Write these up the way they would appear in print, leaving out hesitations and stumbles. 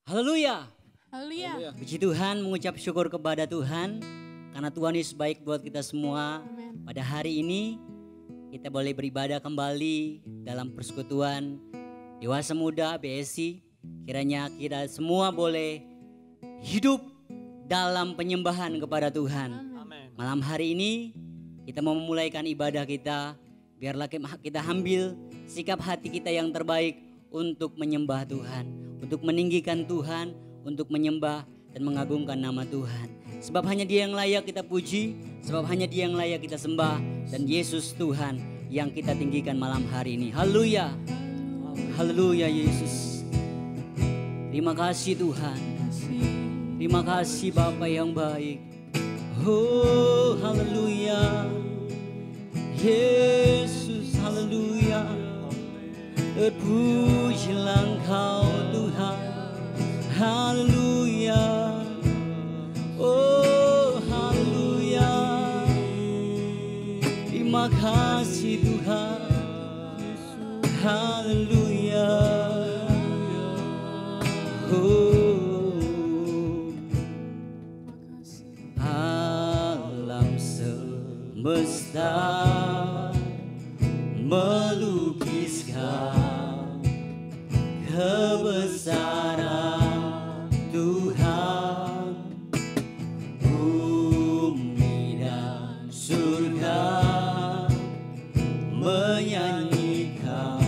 Haleluya. Haleluya. Puji Tuhan, mengucap syukur kepada Tuhan karena Tuhan Yesus baik buat kita semua. Amen. Pada hari ini kita boleh beribadah kembali dalam persekutuan Dewasa Muda BSI. Kiranya kita semua boleh hidup dalam penyembahan kepada Tuhan. Amen. Malam hari ini kita mau memulaikan ibadah kita. Biarlah kita ambil sikap hati kita yang terbaik untuk menyembah Tuhan. Untuk meninggikan Tuhan, untuk menyembah dan mengagungkan nama Tuhan. Sebab hanya Dia yang layak kita puji, sebab hanya Dia yang layak kita sembah. Dan Yesus Tuhan yang kita tinggikan malam hari ini. Haleluya. Haleluya Yesus. Terima kasih Tuhan. Terima kasih Bapa yang baik. Oh haleluya. Yesus haleluya. Terpujilah Engkau Tuhan. Haleluya. Oh haleluya. Terima kasih Tuhan. Haleluya. Oh alam semesta melukiskan kebesaran Tuhan. Bumi dan surga menyanyikan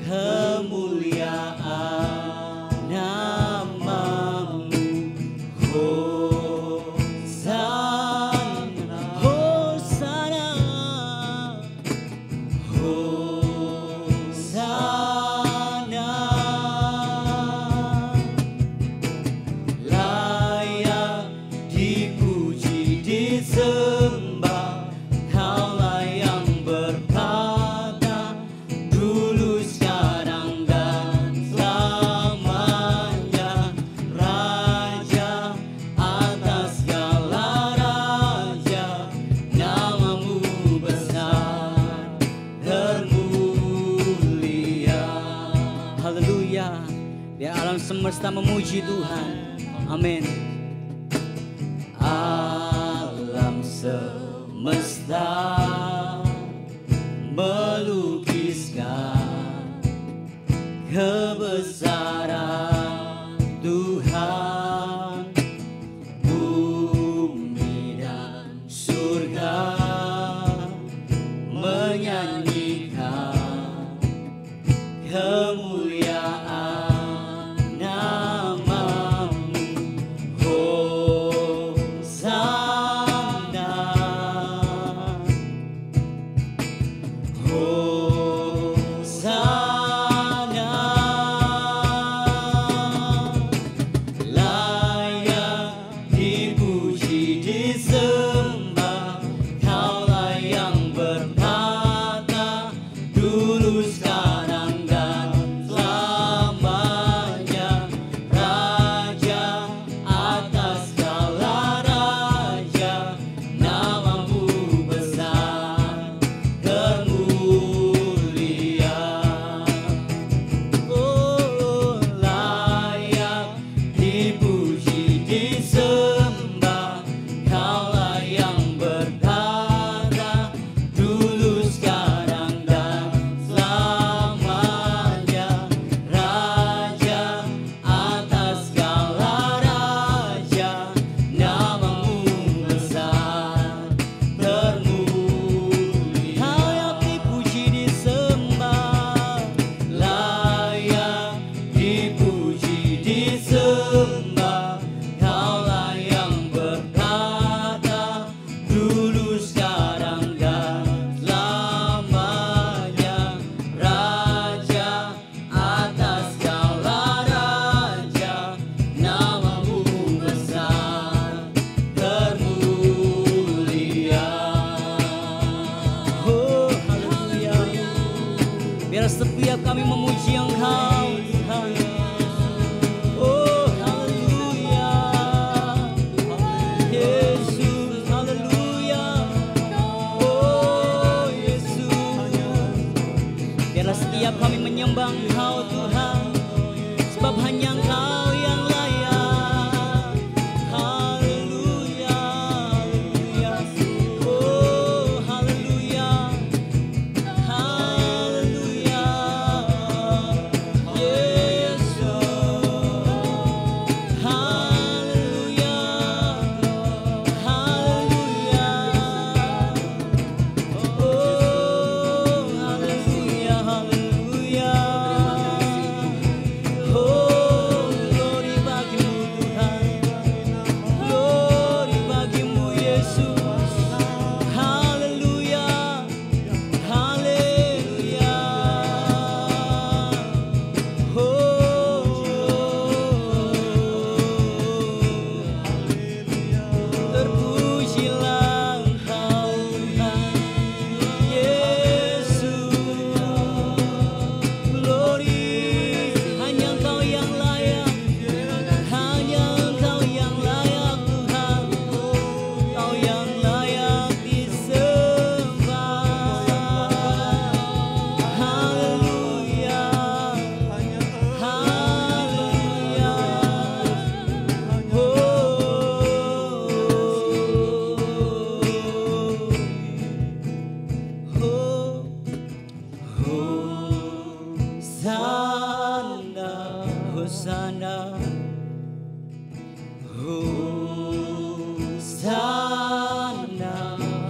kemuliaan nama-Mu. Hosana, Hosana, Hosana. Layak dipuji, disembah, Kaulah yang bertata dulu, sekarang dan selamanya. Raja atas segala raja, nama-Mu besar termulia. Haleluya. Biar alam semesta memuji Tuhan. Amin. Alam semesta melukiskan kebesaran Tuhan. Bumi dan surga menyanyikan kemuliaan nama-Mu. Hosana, Hosana. Sebab hanya Engkau yang layak. Haleluya, haleluya. Oh, haleluya. Haleluya. Yesus. Haleluya. Haleluya. Oh, haleluya, haleluya. Oh, glory bagimu Tuhan. Glory bagimu Yesus. Haleluya. Haleluya. Terpujilah Engkau Tuhan Yesus. Glory, hanya Engkau yang layak. Hanya Engkau yang layak Tuhan. Engkau yang layak disembah. Haleluya. Haleluya. Hosana, Hosana,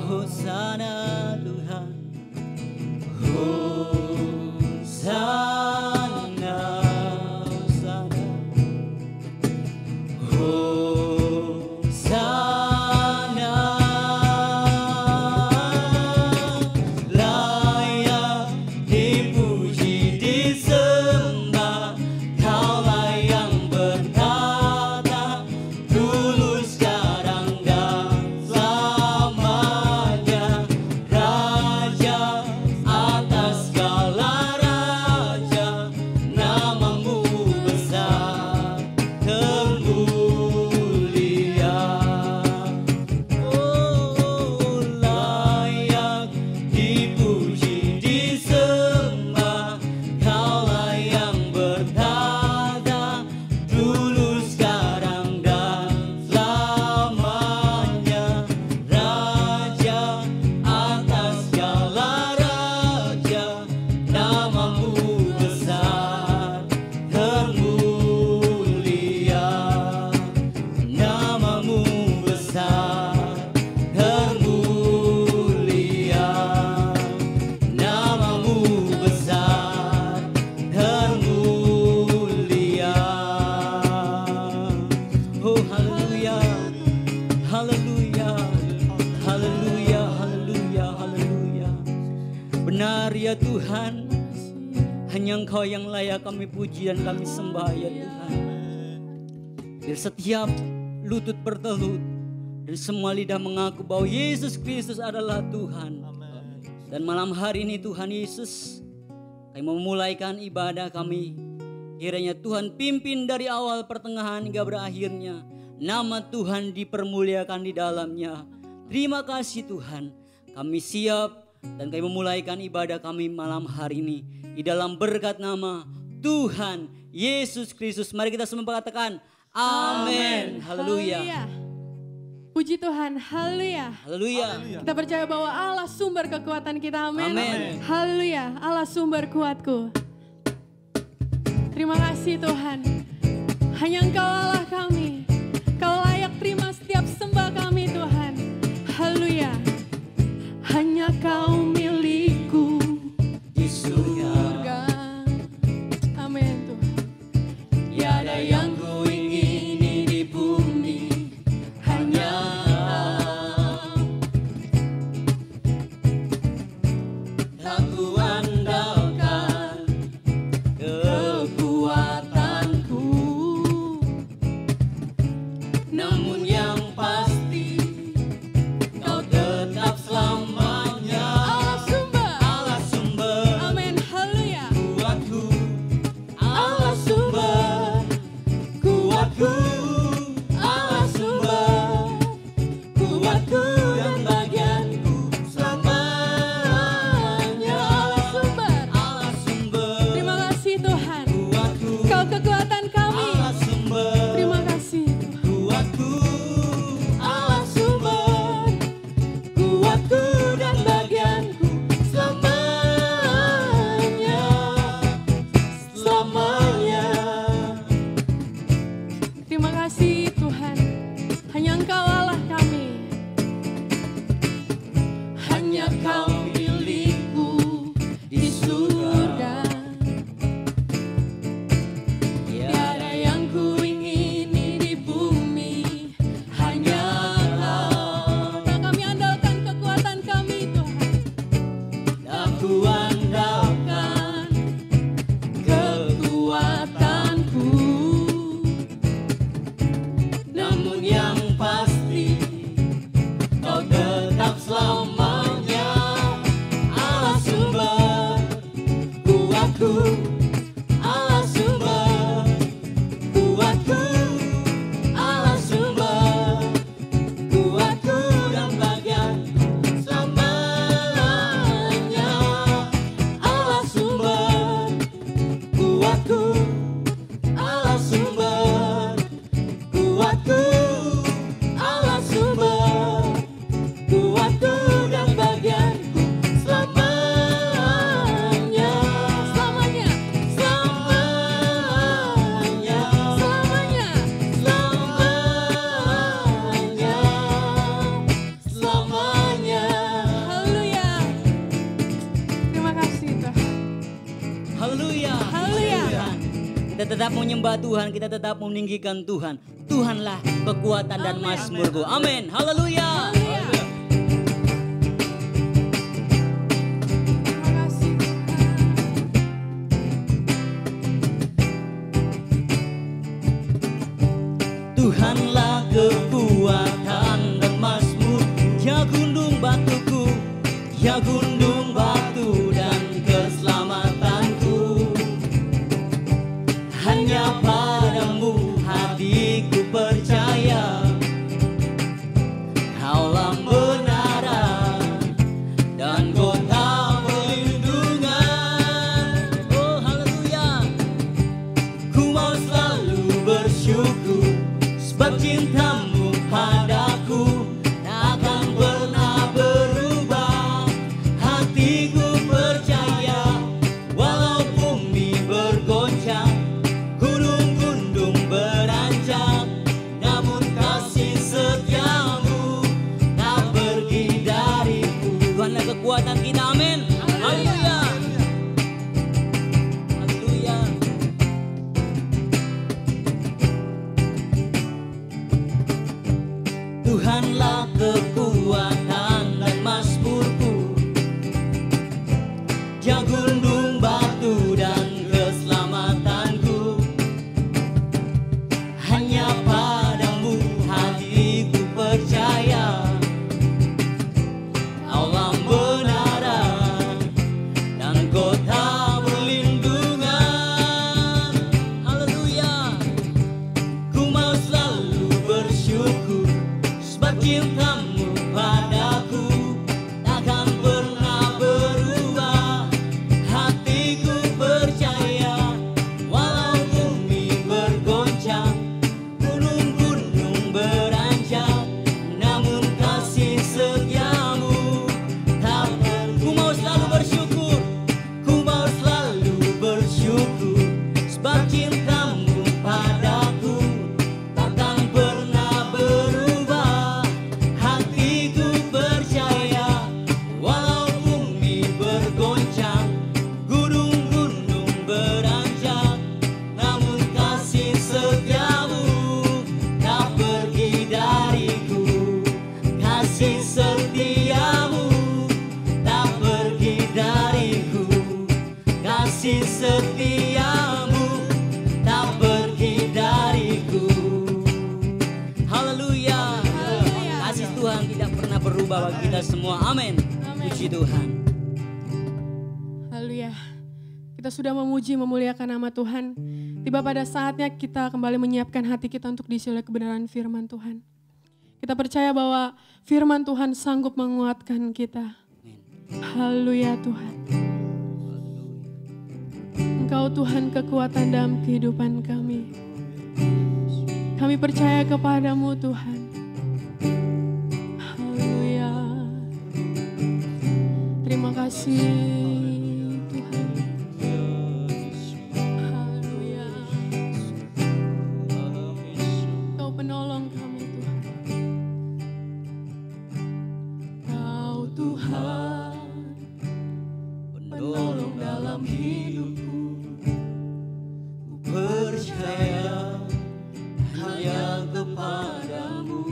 Hosana Tuhan. Hosana, Hosana. Hosana, layak dipuji disembah. Kaulah yang berkata dulu, sekarang, dan selamanya. Raja atas segala raja, namamu besar termulia. Oh, layak dipuji disembah. Kaulah yang berkata dulu, sekarang, dan selamanya. Raja atas segala raja, namamu besar termulia. Namamu besar termulia. Namamu besar termulia. Oh, haleluya. Haleluya. Haleluya, haleluya, haleluya. Benar ya Tuhan, hanya Engkau yang layak kami puji dan kami sembah ya Tuhan. Biar setiap lutut bertelut dan semua lidah mengaku bahwa Yesus Kristus adalah Tuhan. Dan malam hari ini Tuhan Yesus, kami memulaikan ibadah kami. Kiranya Tuhan pimpin dari awal, pertengahan hingga berakhirnya. Nama Tuhan dipermuliakan di dalamnya. Terima kasih Tuhan. Kami siap dan kami memulaikan ibadah kami malam hari ini di dalam berkat nama Tuhan Yesus Kristus. Mari kita semua katakan amin. Haleluya. Puji Tuhan, haleluya. Haleluya. Kita percaya bahwa Allah sumber kekuatan kita, amin. Amin. Haleluya, Allah sumber kuatku. Terima kasih Tuhan. Hanya Engkau Allah kami. Kau layak terima setiap sembah kami Tuhan. Haleluya. Hanya Kau milikku Di surga. Amin Tuhan. Tiada yang ku ingini di bumi, hanya tak ku andalkan kekuatanku. tetap menyembah Tuhan, kita tetap meninggikan Tuhan. Tuhanlah kekuatan dan mazmurku. Amin. Haleluya. Tuhanlah kekuatan dan mazmur, ya gunung batuku, ya gunung batu dan keselamatanku. Hanya padamu hatiku percaya, Kaulah kebenaran dan kota perlindungan. Oh haleluya. Ku mau selalu bersyukur sebab cintamu padaku takkan pernah berubah. Hatiku percaya walau bumi bergoncang, gunung-gunung beranjak, namun kasih setiamu tak pergi dariku. Tuhanlah kekuatan kita, amin. Haleluya. Haleluya. Tuhanlah kekuatan dan mazmurku, ya gunung batu dan keselamatanku. Hanya padamu hatiku percaya, Allah kebenaran dan kota perlindungan. Haleluya. Ku mau selalu bersyukur sebab cintamu padaku takkan pernah berubah. Hatiku percaya walau bumi bergoncang, gunung-gunung beranjak, namun kasih setiamu tak pernah. Ku mau selalu bersyukur, ku mau selalu bersyukur sebab cintamu padaku takkan pernah berubah. Hatiku percaya walau bumi bergoncang, gunung-gunung beranjak, namun kasih setiamu tak pergi dariku. Kasih setiamu tak pergi dariku. Kasih setiamu tak pergi dariku. Haleluya. Kasih Tuhan tidak pernah berubah bagi kita semua. Amin. Puji Tuhan. Haleluya. Kita sudah memuji, memuliakan nama Tuhan. Tiba pada saatnya kita kembali menyiapkan hati kita untuk diisi oleh kebenaran firman Tuhan. Kita percaya bahwa firman Tuhan sanggup menguatkan kita. Haleluya Tuhan. Engkau Tuhan kekuatan dalam kehidupan kami. Kami percaya kepadamu Tuhan. Haleluya. Terima kasih Tuhan. Haleluya. Kau penolong kami Tuhan. Kau Tuhan penolong dalam hidupku. Ku percaya hanya kepadamu.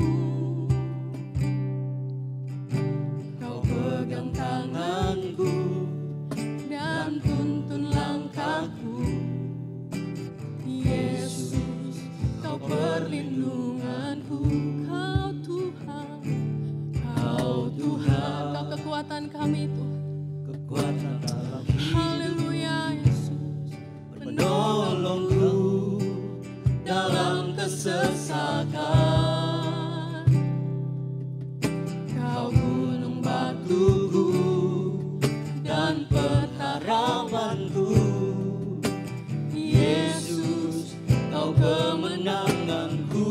Kau pegang tanganku dan tuntun langkahku. Yesus, kau perlindunganku. Kau Tuhan, kau Tuhan, kau kekuatan kami Tuhan. Kekuatan dalam Haleluya Yesus, penolongku dalam kesesakan. kau gunung batuku Dan pengharapanku, Yesus, kau kemenanganku.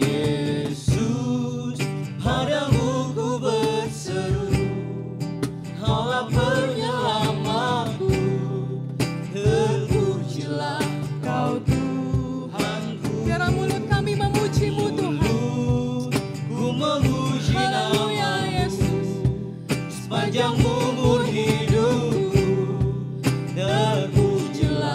Yesus, padamu ku berseru, Kaulah penyelamatku. Terpujilah Kau Tuhanku. biarlah mulut kami memuji-Mu Tuhan. Ku memuji Haleluya namamu Yesus. sepanjang umur hidupku. Terpujilah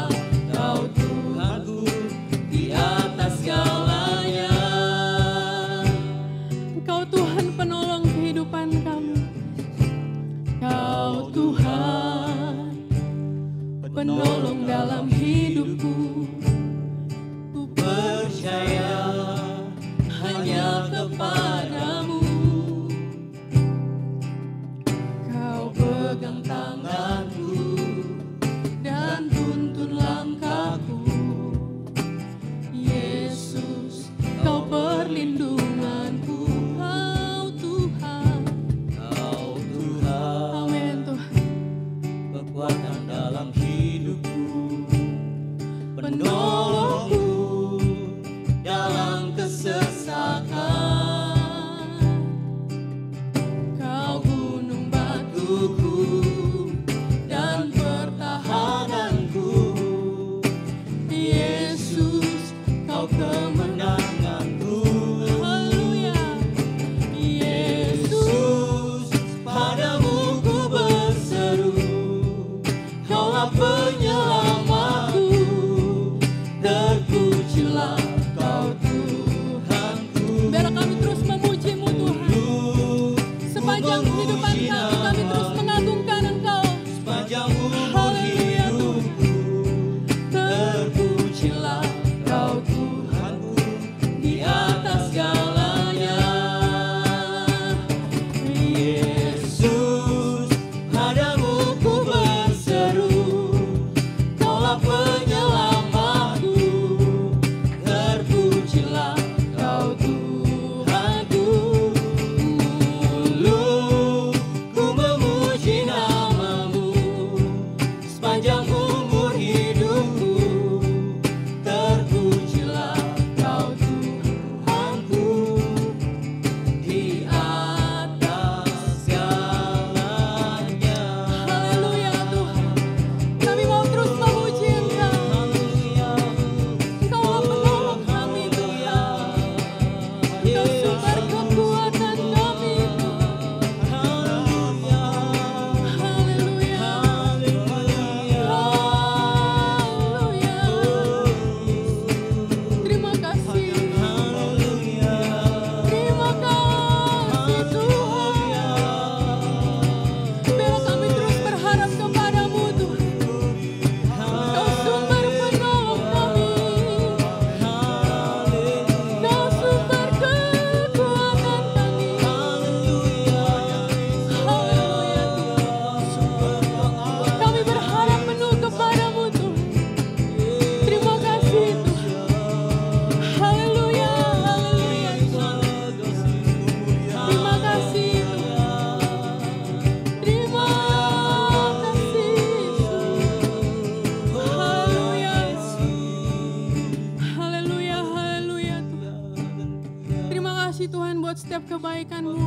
berbuat setiap kebaikan-Mu.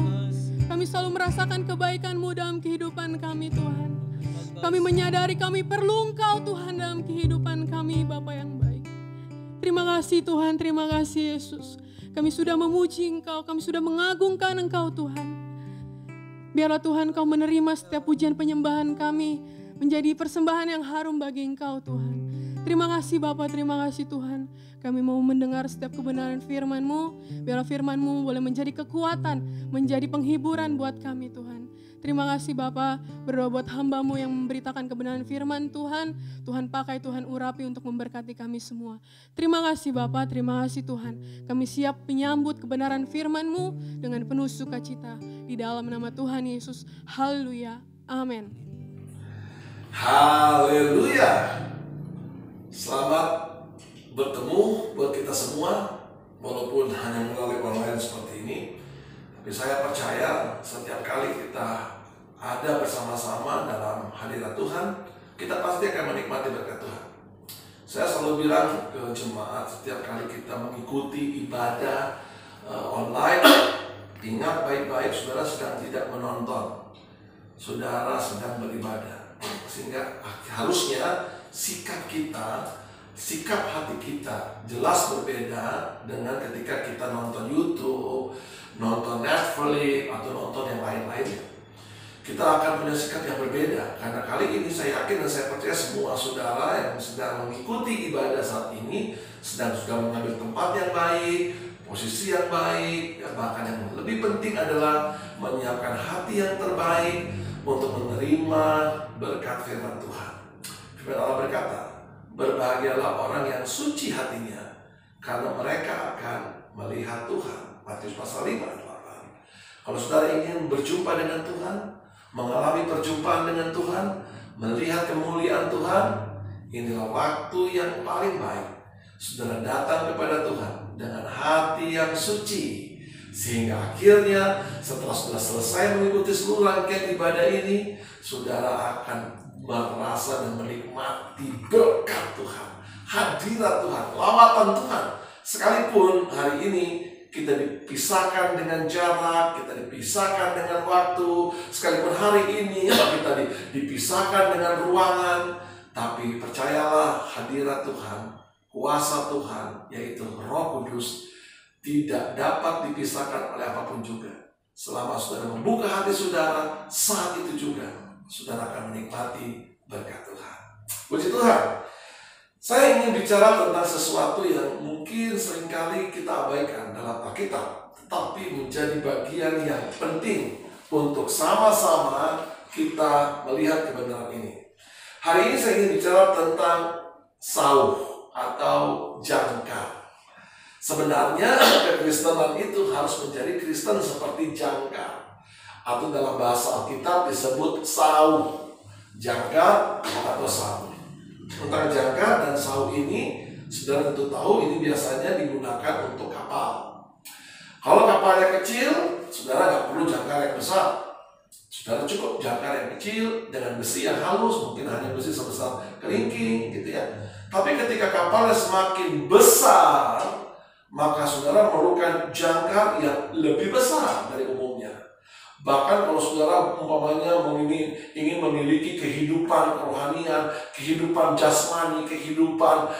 Kami selalu merasakan kebaikan-Mu dalam kehidupan kami Tuhan. Kami menyadari kami perlu Engkau Tuhan dalam kehidupan kami Bapa yang baik. Terima kasih Tuhan, terima kasih Yesus. Kami sudah memuji Engkau, kami sudah mengagungkan Engkau Tuhan. Biarlah Tuhan Kau menerima setiap pujian penyembahan kami menjadi persembahan yang harum bagi Engkau Tuhan. Terima kasih Bapa, terima kasih Tuhan. Kami mau mendengar setiap kebenaran firman-Mu. Biarlah firman-Mu boleh menjadi kekuatan, menjadi penghiburan buat kami Tuhan. Terima kasih Bapa, berdoa buat hamba-Mu yang memberitakan kebenaran firman Tuhan. Tuhan pakai, Tuhan urapi untuk memberkati kami semua. Terima kasih Bapa, terima kasih Tuhan. Kami siap menyambut kebenaran firman-Mu dengan penuh sukacita. Di dalam nama Tuhan Yesus. Haleluya. Amin. Haleluya. Selamat bertemu buat kita semua, walaupun hanya melalui online seperti ini. Tapi saya percaya setiap kali kita ada bersama-sama dalam hadirat Tuhan, kita pasti akan menikmati berkat Tuhan. Saya selalu bilang ke jemaat setiap kali kita mengikuti ibadah online, ingat baik-baik saudara sedang tidak menonton, saudara sedang beribadah. Sehingga harusnya sikap kita, sikap hati kita jelas berbeda dengan ketika kita nonton YouTube, nonton Netflix, atau nonton yang lain-lainnya. Kita akan punya sikap yang berbeda. Karena kali ini saya yakin dan saya percaya semua saudara yang sedang mengikuti ibadah saat ini sedang mengambil tempat yang baik, posisi yang baik, ya, bahkan yang lebih penting adalah menyiapkan hati yang terbaik untuk menerima berkat firman Tuhan. Firman Allah berkata, berbahagialah orang yang suci hatinya, karena mereka akan melihat Tuhan. Matius pasal 5 ayat 8. Kalau saudara ingin berjumpa dengan Tuhan, mengalami perjumpaan dengan Tuhan, melihat kemuliaan Tuhan, inilah waktu yang paling baik. Saudara datang kepada Tuhan dengan hati yang suci, sehingga akhirnya setelah saudara selesai mengikuti seluruh rangkaian ibadah ini, saudara akan merasa dan menikmati berkat Tuhan, hadirat Tuhan, lawatan Tuhan. Sekalipun hari ini kita dipisahkan dengan jarak, kita dipisahkan dengan waktu, sekalipun hari ini kita dipisahkan dengan ruangan, tapi percayalah hadirat Tuhan, kuasa Tuhan, yaitu Roh Kudus, tidak dapat dipisahkan oleh apapun juga. Selama saudara membuka hati saudara, saat itu juga saudara akan menikmati berkat Tuhan. Puji Tuhan. Saya ingin bicara tentang sesuatu yang mungkin seringkali kita abaikan dalam Alkitab, tetapi menjadi bagian yang penting untuk sama-sama kita melihat kebenaran ini. Hari ini saya ingin bicara tentang sauh atau jangkar. Sebenarnya kekristenan itu harus menjadi Kristen seperti jangkar, atau dalam bahasa Alkitab disebut sauh, jangkar atau sauh. Tentang jangkar dan sauh ini, saudara tentu tahu ini biasanya digunakan untuk kapal. Kalau kapalnya kecil, saudara nggak perlu jangkar yang besar. Saudara cukup jangkar yang kecil dengan besi yang halus, mungkin hanya besi sebesar kelingking gitu ya. Tapi ketika kapalnya semakin besar, maka saudara memerlukan jangkar yang lebih besar dari umumnya. Bahkan kalau saudara umpamanya ingin memiliki kehidupan kerohanian, kehidupan jasmani, kehidupan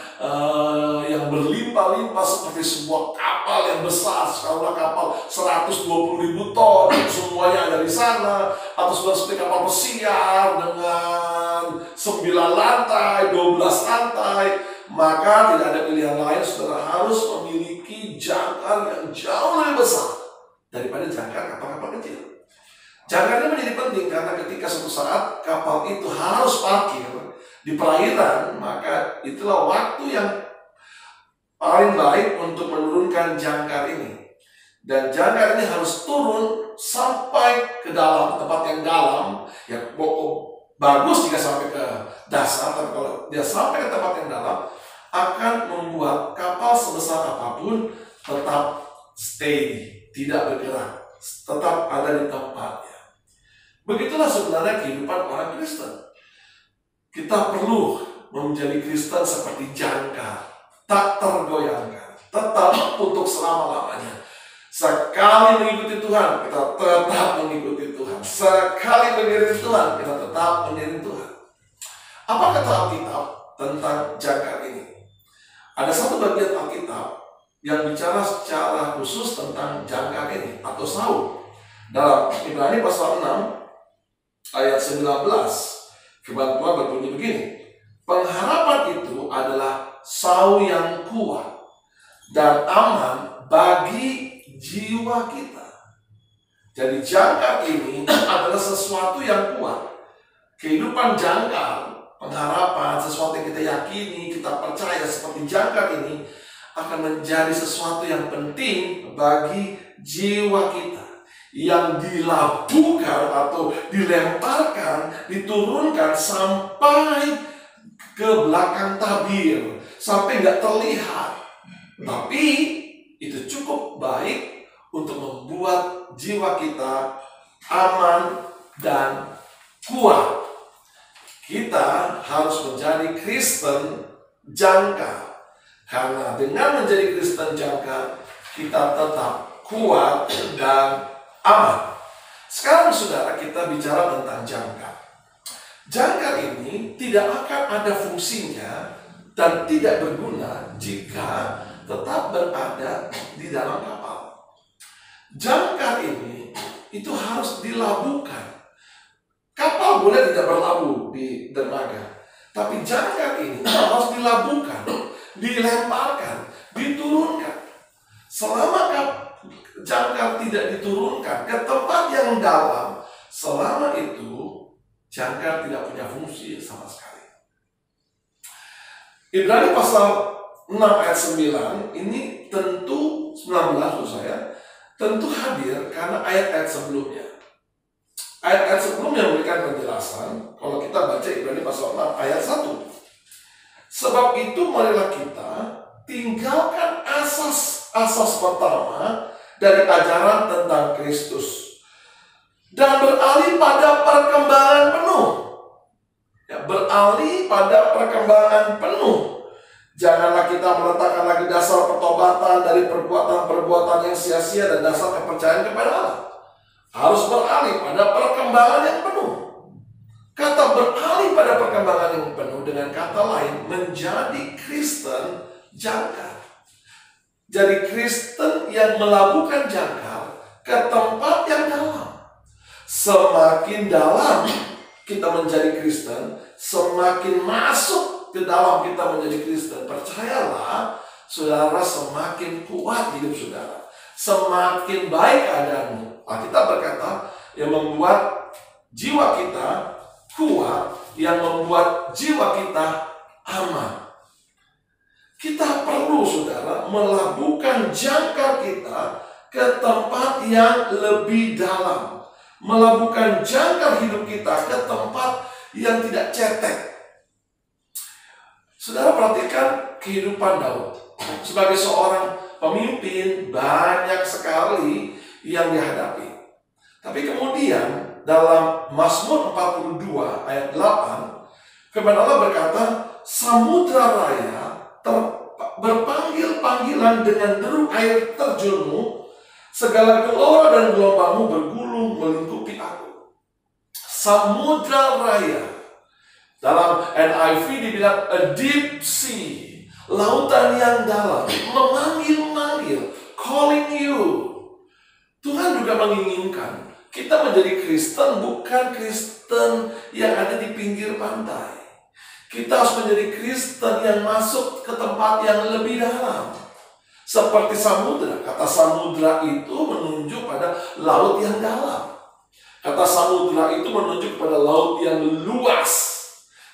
yang berlimpah-limpah seperti sebuah kapal yang besar, sekarang kapal 120.000 ton, semuanya ada di sana, atau saudara seperti kapal pesiar dengan 9 lantai, 12 lantai, maka tidak ada pilihan lain, saudara harus memiliki jangkar yang jauh lebih besar daripada jangkar kapal-kapal kecil. Jangkar ini menjadi penting karena ketika suatu saat kapal itu harus parkir di perairan, maka itulah waktu yang paling baik untuk menurunkan jangkar ini. Dan jangkar ini harus turun sampai ke dalam, tempat yang dalam, ya bagus jika sampai ke dasar, tapi kalau dia sampai ke tempat yang dalam, akan membuat kapal sebesar apapun tetap stay, tidak bergerak, tetap ada di tempatnya. Begitulah sebenarnya kehidupan orang Kristen. Kita perlu menjadi Kristen seperti jangkar, tak tergoyahkan, tetap untuk selama-lamanya. Sekali mengikuti Tuhan, kita tetap mengikuti Tuhan. Sekali mengiring Tuhan, kita tetap mengiring Tuhan. Apa kata Alkitab tentang jangkar ini? Ada satu bagian Alkitab yang bicara secara khusus tentang jangkar ini atau saul. Dalam Ibrani pasal 6 ayat 19, firman Tuhan berbunyi begini. Pengharapan itu adalah saul yang kuat dan aman bagi jiwa kita. Jadi jangkar ini adalah sesuatu yang kuat. Kehidupan jangkar, pengharapan, sesuatu yang kita yakini, kita percaya seperti jangkar ini akan menjadi sesuatu yang penting bagi jiwa kita, yang dilabuhkan atau dilemparkan, diturunkan sampai ke belakang tabir, sampai nggak terlihat. Tapi itu cukup baik untuk membuat jiwa kita aman dan kuat. Kita harus menjadi Kristen jangkar. Karena dengan menjadi Kristen jangkar, kita tetap kuat dan aman. Sekarang saudara, kita bicara tentang jangkar. Jangkar ini tidak akan ada fungsinya dan tidak berguna jika tetap berada di dalam kapal. Jangkar ini itu harus dilabuhkan. Kapal boleh tidak berlabuh di dermaga, tapi jangkar ini harus dilabuhkan, dilemparkan, diturunkan. Selama jangkar tidak diturunkan ke tempat yang dalam, selama itu jangkar tidak punya fungsi sama sekali. Ibrani pasal 6 ayat 9 ini tentu 19 maksud saya, tentu hadir karena ayat-ayat sebelumnya. Ayat-ayat sebelumnya memberikan penjelasan. Kalau kita baca Ibrani pasal 6 ayat 1. Sebab itu marilah kita tinggalkan asas pertama dari ajaran tentang Kristus dan beralih pada perkembangan penuh. Ya, beralih pada perkembangan penuh. Janganlah kita meletakkan lagi dasar pertobatan dari perbuatan-perbuatan yang sia-sia dan dasar kepercayaan kepada Allah. Harus beralih pada perkembangan yang penuh. Kata beralih pada perkembangan yang penuh dengan kata lain menjadi Kristen jangkar. Jadi Kristen yang melabuhkan jangkar ke tempat yang dalam. Semakin dalam kita menjadi Kristen, semakin masuk ke dalam kita menjadi Kristen. Percayalah, saudara, semakin kuat hidup saudara, semakin baik keadaanmu. Kita berkata yang membuat jiwa kita kuat, yang membuat jiwa kita aman. Kita perlu, saudara, melabuhkan jangkar kita ke tempat yang lebih dalam. Melabuhkan jangkar hidup kita ke tempat yang tidak cetek. Saudara, perhatikan kehidupan Daud. Sebagai seorang pemimpin, banyak sekali yang dihadapi. Tapi kemudian dalam Mazmur 42 ayat 8, firman Allah berkata, samudra raya berpanggil-panggilan dengan deru air terjunmu, segala gelora dan gelombangmu bergulung melingkupi aku. Samudra raya, dalam NIV dibilang a deep sea, lautan yang dalam, memanggil-manggil, calling you. Tuhan juga menginginkan kita menjadi Kristen, bukan Kristen yang ada di pinggir pantai. Kita harus menjadi Kristen yang masuk ke tempat yang lebih dalam. Seperti samudra. Kata samudra itu menunjuk pada laut yang dalam. Kata samudra itu menunjuk pada laut yang luas.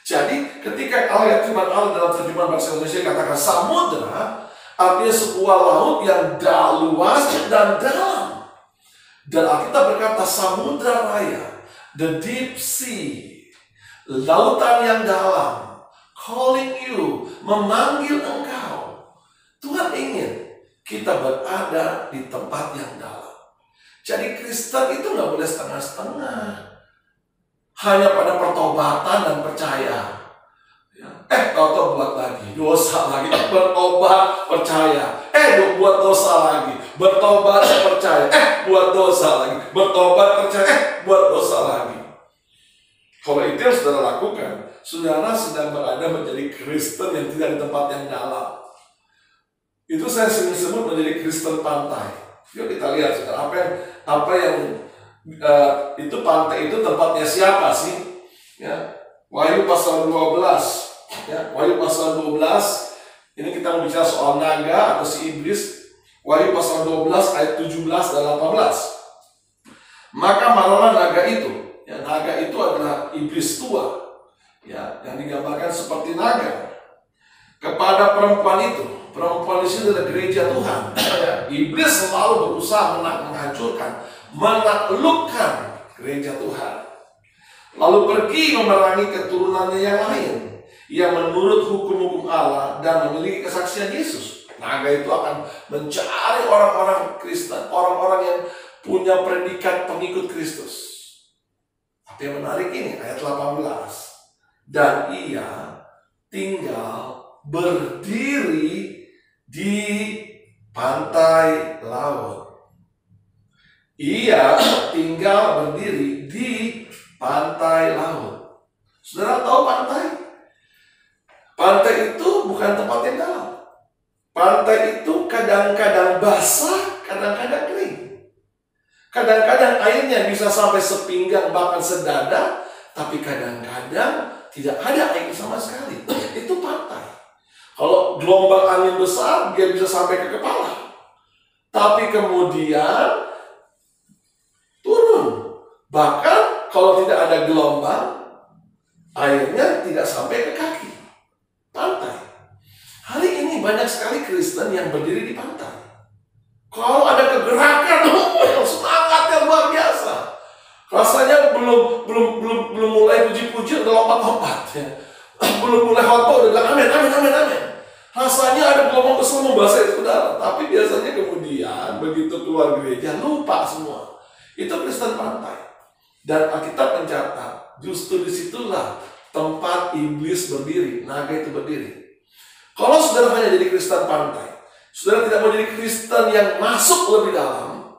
Jadi ketika ayat firman Allah dalam terjemahan bahasa Indonesia katakan samudra, artinya sebuah laut yang luas dan dalam. Dan Alkitab berkata samudra raya, the deep sea, lautan yang dalam, calling you, memanggil engkau. Tuhan ingin kita berada di tempat yang dalam. Jadi Kristen itu nggak boleh setengah-setengah, hanya pada pertobatan dan percaya. Tahu-tahu buat lagi, dosa lagi, bertobat, percaya. Buat dosa lagi, bertobat, percaya. buat dosa lagi. Bertobat, percaya, buat dosa lagi. Kalau itu yang saudara lakukan, saudara sedang berada menjadi Kristen yang tidak di tempat yang dalam. Itu saya sering sebut menjadi Kristen pantai. Yuk kita lihat saudara, apa yang itu pantai itu tempatnya siapa sih? Ya, Wahyu pasal 12. Ya, Wahyu pasal 12. Ini kita mau bicara soal naga atau si iblis. Wahyu pasal 12 ayat 17 dan 18. Maka marahlah naga itu. Ya, naga itu adalah iblis tua, ya, yang digambarkan seperti naga, kepada perempuan itu. Perempuan di sini adalah gereja Tuhan. Ya, iblis selalu berusaha menghancurkan, menaklukkan gereja Tuhan, lalu pergi memerangi keturunannya yang lain yang menurut hukum-hukum Allah dan memiliki kesaksian Yesus. Naga itu akan mencari orang-orang Kristen, orang-orang yang punya predikat pengikut Kristus. Tapi yang menarik ini ayat 18. Dan ia tinggal berdiri di pantai laut. Ia tinggal berdiri di pantai laut. Saudara tahu pantai? Pantai itu bukan tempat yang dalam. Pantai itu kadang-kadang basah, kadang-kadang kering. Kadang-kadang airnya bisa sampai sepinggang bahkan sedada, tapi kadang-kadang tidak ada air sama sekali. Itu pantai. Kalau gelombang angin besar, dia bisa sampai ke kepala. Tapi kemudian turun. Bahkan kalau tidak ada gelombang, airnya tidak sampai ke kaki. Pantai. Hari ini banyak sekali Kristen yang berdiri di pantai. Kalau ada kegerakan, semangat yang luar biasa. Rasanya belum mulai puji-puji udah lompat-lompat. Ya. Belum mulai khotbah udah bilang amin, amin, amin, amin. Rasanya ada gelombang besar membasahi saudara. Tapi biasanya kemudian begitu keluar gereja lupa semua. Itu Kristen pantai. Dan Alkitab mencatat justru disitulah tempat iblis berdiri, naga itu berdiri. Kalau saudara hanya jadi Kristen pantai, saudara tidak mau jadi Kristen yang masuk lebih dalam,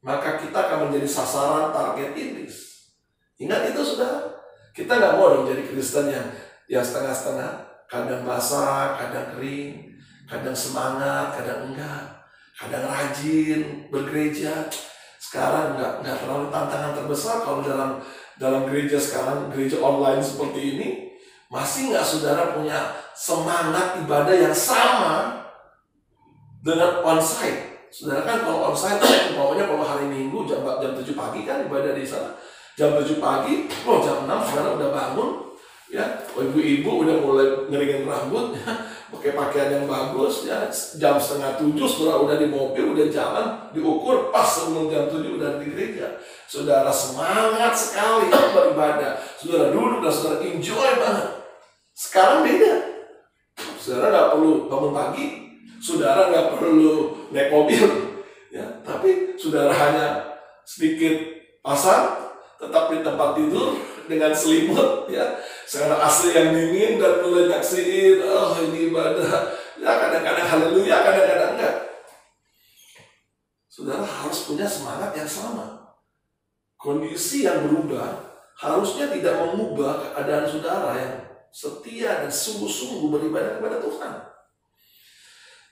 maka kita akan menjadi sasaran target iblis. Ingat itu saudara. Kita nggak mau dong jadi Kristen yang setengah-setengah, kadang basah, kadang kering, kadang semangat, kadang enggak, kadang rajin bergereja. Sekarang nggak terlalu tantangan terbesar kalau dalam gereja sekarang, gereja online seperti ini, masih nggak saudara punya semangat ibadah yang sama dengan onsite? Saudara kan kalau onsite, pokoknya kalau hari Minggu jam 7 pagi kan ibadah di sana. Jam 7 pagi, jam 6 saudara udah bangun, ya, ibu-ibu udah mulai ngeringin rambut, ya, pakai pakaian yang bagus, ya, jam 6:30 saudara udah di mobil, udah jalan, diukur pas sebelum jam 7 udah di gereja. Saudara semangat sekali beribadah, saudara duduk dan saudara enjoy banget. Sekarang beda. Saudara nggak perlu bangun pagi, saudara nggak perlu naik mobil, ya, tapi saudara hanya sedikit pasang, tetap di tempat tidur dengan selimut, ya, sekarang asli yang dingin dan mulai nyaksiin, oh ini ibadah, ya kadang-kadang haleluya, kadang-kadang enggak. Saudara harus punya semangat yang sama. Kondisi yang berubah harusnya tidak mengubah keadaan saudara yang setia dan sungguh-sungguh beribadah kepada Tuhan.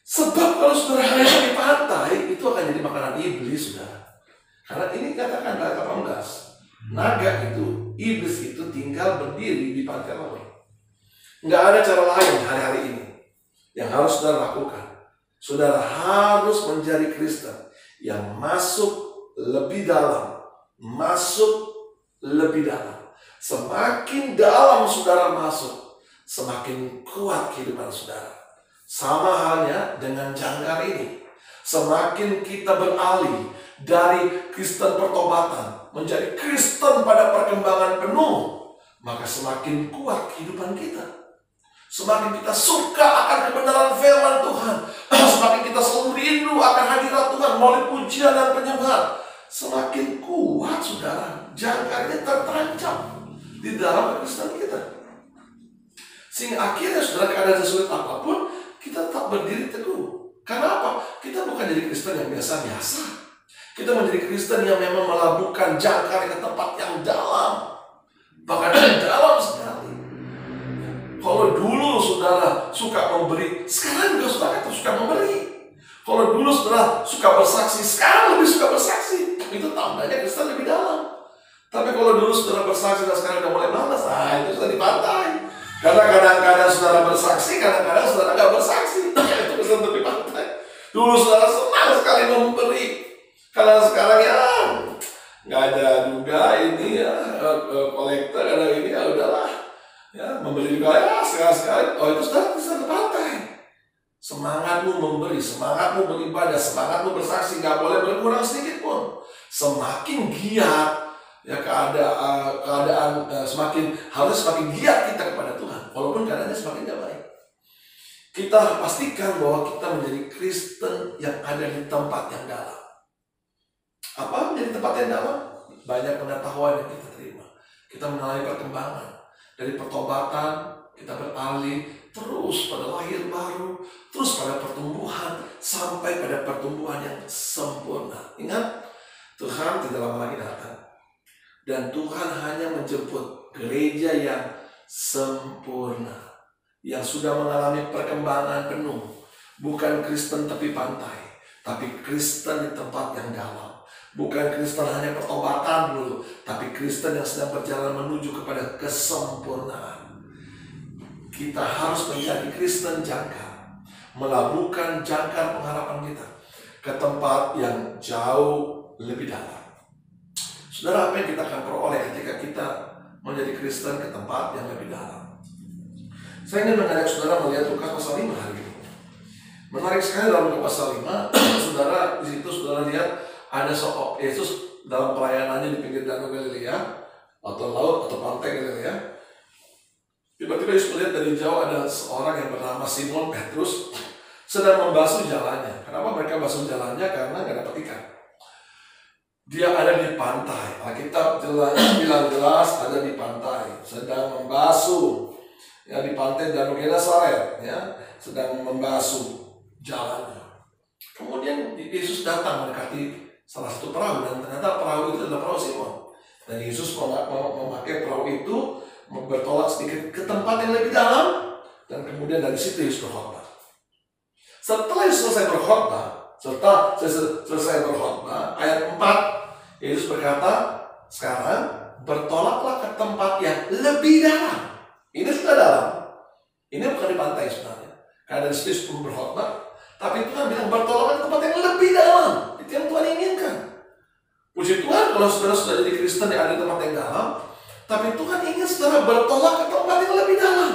Sebab kalau saudara hanya di pantai, itu akan jadi makanan iblis, saudara. Karena ini katakan ayat 18, naga itu, iblis itu tinggal berdiri di pantai laut. Nggak ada cara lain hari-hari ini yang harus saudara lakukan. Saudara harus menjadi Kristen yang masuk lebih dalam, masuk lebih dalam. Semakin dalam saudara masuk, semakin kuat kehidupan saudara. Sama halnya dengan jangkar ini. Semakin kita beralih dari Kristen pertobatan menjadi Kristen pada perkembangan penuh, maka semakin kuat kehidupan kita. Semakin kita suka akan kebenaran firman Tuhan, semakin kita selalu rindu akan hadirat Tuhan melalui pujian dan penyembahan, semakin kuat saudara jangkarnya tertancap di dalam Kristen kita. Sehingga akhirnya saudara keadaan sesulit apapun, kita tetap berdiri teguh. Karena apa? Kita bukan jadi Kristen yang biasa-biasa. Kita menjadi Kristen yang memang melabuhkan jangkar ke tempat yang dalam, bahkan dalam sekali. Kalau dulu saudara suka memberi, sekarang juga saudara suka memberi. Kalau dulu saudara suka bersaksi, sekarang lebih suka bersaksi. Itu tandanya Kristen lebih dalam. Tapi kalau dulu saudara bersaksi dan sekarang udah mulai malas, itu sudah dipantai. Karena kadang-kadang saudara bersaksi, kadang-kadang saudara nggak bersaksi. Itu Kristen lebih pantai. Dulu saudara senang sekali memberi, kalau sekarang ya nggak ada juga ini ya kolektor, ada ini ya udahlah ya memberi juga ya sekali-sekali. Oh itu sudah bisa terpakai. Semangatmu memberi, semangatmu beribadah, semangatmu bersaksi nggak boleh berkurang sedikit pun. Semakin giat ya keadaan semakin harus semakin giat kita kepada Tuhan, walaupun keadaannya semakin gak baik. Kita pastikan bahwa kita menjadi Kristen yang ada di tempat yang dalam. Apa menjadi tempat yang dalam? Banyak pengetahuan yang kita terima. Kita mengalami perkembangan. Dari pertobatan, kita beralih terus pada lahir baru, terus pada pertumbuhan, sampai pada pertumbuhan yang sempurna. Ingat, Tuhan tidak lama lagi datang. Dan Tuhan hanya menjemput gereja yang sempurna, yang sudah mengalami perkembangan penuh. Bukan Kristen tepi pantai, tapi Kristen di tempat yang dalam. Bukan Kristen hanya pertobatan dulu, tapi Kristen yang sedang berjalan menuju kepada kesempurnaan. Kita harus menjadi Kristen jangkar, melabuhkan jangkar pengharapan kita ke tempat yang jauh lebih dalam. Saudara, apa yang kita akan peroleh ketika kita menjadi Kristen ke tempat yang lebih dalam? Saya ingin mengajak saudara melihat Lukas pasal 5 hari ini. Menarik sekali dalam Lukas pasal 5, saudara di situ saudara lihat ada seorang Yesus dalam pelayanannya di pinggir danau Galilea atau laut atau pantai Galilea. Tiba-tiba Yesus melihat dari jauh ada seorang yang bernama Simon Petrus sedang membasuh jalannya. Kenapa mereka basuh jalannya? Karena nggak dapat ikan. Dia ada di pantai. Alkitab bilang jelas ada di pantai, sedang membasuh. Ya, di pantai Danau Genesaret, ya, sedang membasuh jalannya. Kemudian Yesus datang mendekati salah satu perahu, dan ternyata perahu itu adalah perahu Simon. Dan Yesus memakai perahu itu bertolak sedikit ke tempat yang lebih dalam, dan kemudian dari situ Yesus berkhotbah. Setelah Yesus selesai berkhotbah, ayat 4, Yesus berkata, sekarang bertolaklah ke tempat yang lebih dalam. Ini sudah dalam. Ini bukan di pantai sebenarnya. Karena dari situ Yesus berkhotbah, tapi Tuhan bilang bertolaklah ke tempat yang lebih dalam. Itu yang Tuhan inginkan. Puji Tuhan kalau saudara sudah jadi Kristen yang ada di tempat yang dalam, tapi Tuhan ingin saudara bertolak ke tempat yang lebih dalam.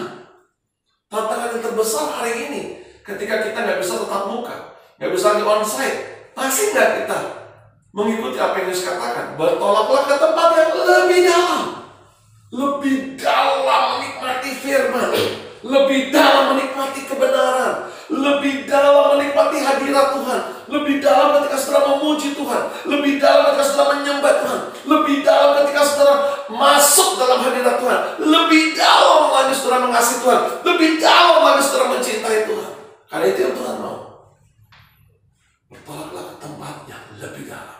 Tantangan yang terbesar hari ini, ketika kita nggak bisa tetap muka, nggak bisa lagi onsite, masih nggak kita mengikuti apa yang Yesus katakan? Bertolaklah ke tempat yang lebih dalam. Lebih dalam menikmati firman, lebih dalam menikmati kebenaran, lebih dalam menikmati hadirat Tuhan, lebih dalam ketika saudara memuji Tuhan, lebih dalam ketika saudara menyembah Tuhan, lebih dalam ketika saudara masuk dalam hadirat Tuhan, lebih dalam lagi saudara mengasihi Tuhan, lebih dalam lagi saudara mencintai Tuhan. Karena itu yang Tuhan mau. Bertolaklah ke tempat yang lebih dalam.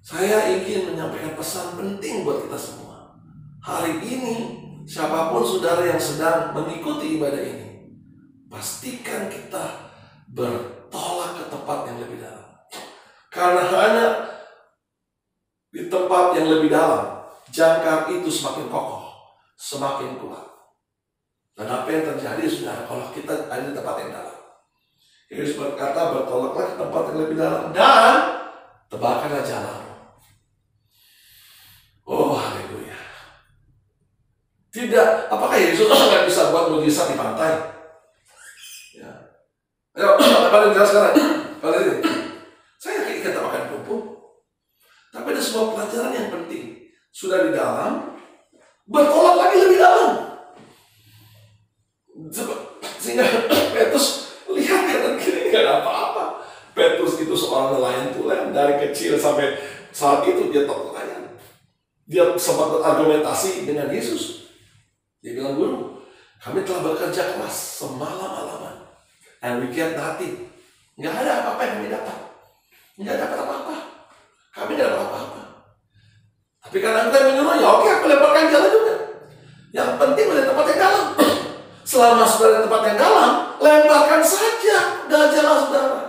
Saya ingin menyampaikan pesan penting buat kita semua. Hari ini, siapapun saudara yang sedang mengikuti ibadah ini, pastikan kita bertolak ke tempat yang lebih dalam. Karena hanya di tempat yang lebih dalam, jangkar itu semakin kokoh, semakin kuat. Dan apa yang terjadi saudara kalau kita ada di tempat yang dalam? Yesus berkata, bertolaklah ke tempat yang lebih dalam dan tebarkanlah jalan. Oh, haleluya. Tidak, apakah Yesus nggak bisa buat mujizat di pantai? Ya. Ayo, paling jelas sekarang. Paling saya yakin kita makan kerupuk. Tapi ada sebuah pelajaran yang penting. Sudah di dalam, bertolak lagi lebih dalam. Sehingga Petrus lihat kanan kiri nggak ada apa-apa. Petrus itu seorang nelayan tulen dari kecil sampai saat itu dia top nelayan. Dia sempat berargumentasi dengan Yesus. Dia bilang, guru, kami telah bekerja keras semalam-malaman, and we get nothing. Nggak ada apa-apa yang kami dapat. nggak dapat apa-apa. Kami nggak dapat apa-apa. Tapi karena kita menyuruh, ya oke, aku lemparkan jala juga. Yang penting ada tempat yang dalam. Selama saudara di tempat yang dalam, lemparkan saja jala saudara.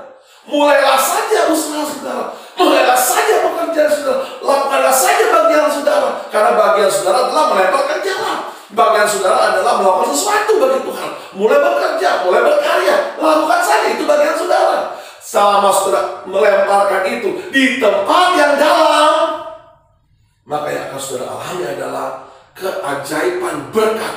Mulailah saja usaha saudara. Mulailah saja pekerjaan saudara. Lakukanlah saja bagian saudara. Karena bagian saudara adalah melemparkan jala. Bagian saudara adalah melakukan sesuatu bagi Tuhan. Mulai bekerja, mulai berkarya. Lakukan saja, itu bagian saudara. Selama saudara melemparkan itu di tempat yang dalam, maka yang akan saudara alami adalah keajaiban berkat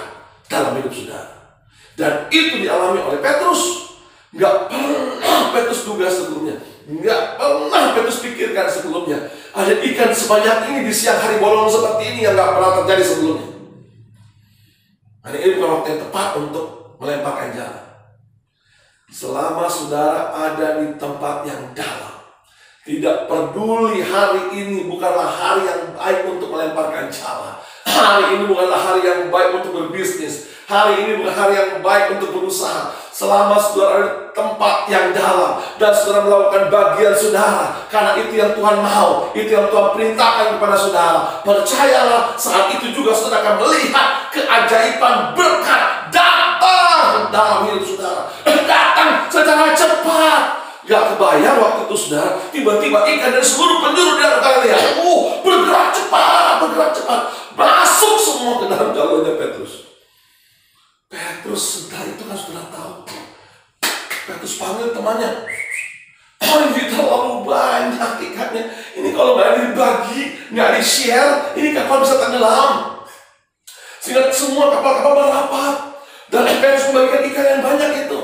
dalam hidup saudara. Dan itu dialami oleh Petrus. Nggak pernah Petrus duga sebelumnya. Nggak pernah Petrus pikirkan sebelumnya. Ada ikan sebanyak ini di siang hari bolong seperti ini yang nggak pernah terjadi sebelumnya. Hari ini bukan waktu yang tepat untuk melemparkan jala. Selama saudara ada di tempat yang dalam, tidak peduli hari ini bukanlah hari yang baik untuk melemparkan jala. Hari ini bukanlah hari yang baik untuk berbisnis. Hari ini bukan hari yang baik untuk berusaha. Selama saudara ada di tempat yang dalam dan saudara melakukan bagian saudara, karena itu yang Tuhan mau, itu yang Tuhan perintahkan kepada saudara. Percayalah, saat itu juga saudara akan melihat keajaiban berkat datang dalam hidup saudara. Datang secara cepat. Gak kebayang waktu itu saudara, tiba-tiba ikan dari seluruh penjuru di dalam kalian bergerak cepat, masuk semua ke dalam jalurnya Petrus. Petrus setelah itu kan sudah tahu. Petrus panggil temannya. Oh, ini terlalu banyak ikannya. Ini kalau nggak dibagi, nggak di-share, ini kapal bisa tenggelam. Sehingga semua kapal-kapal merapat. Dan Petrus membagikan ikan yang banyak itu.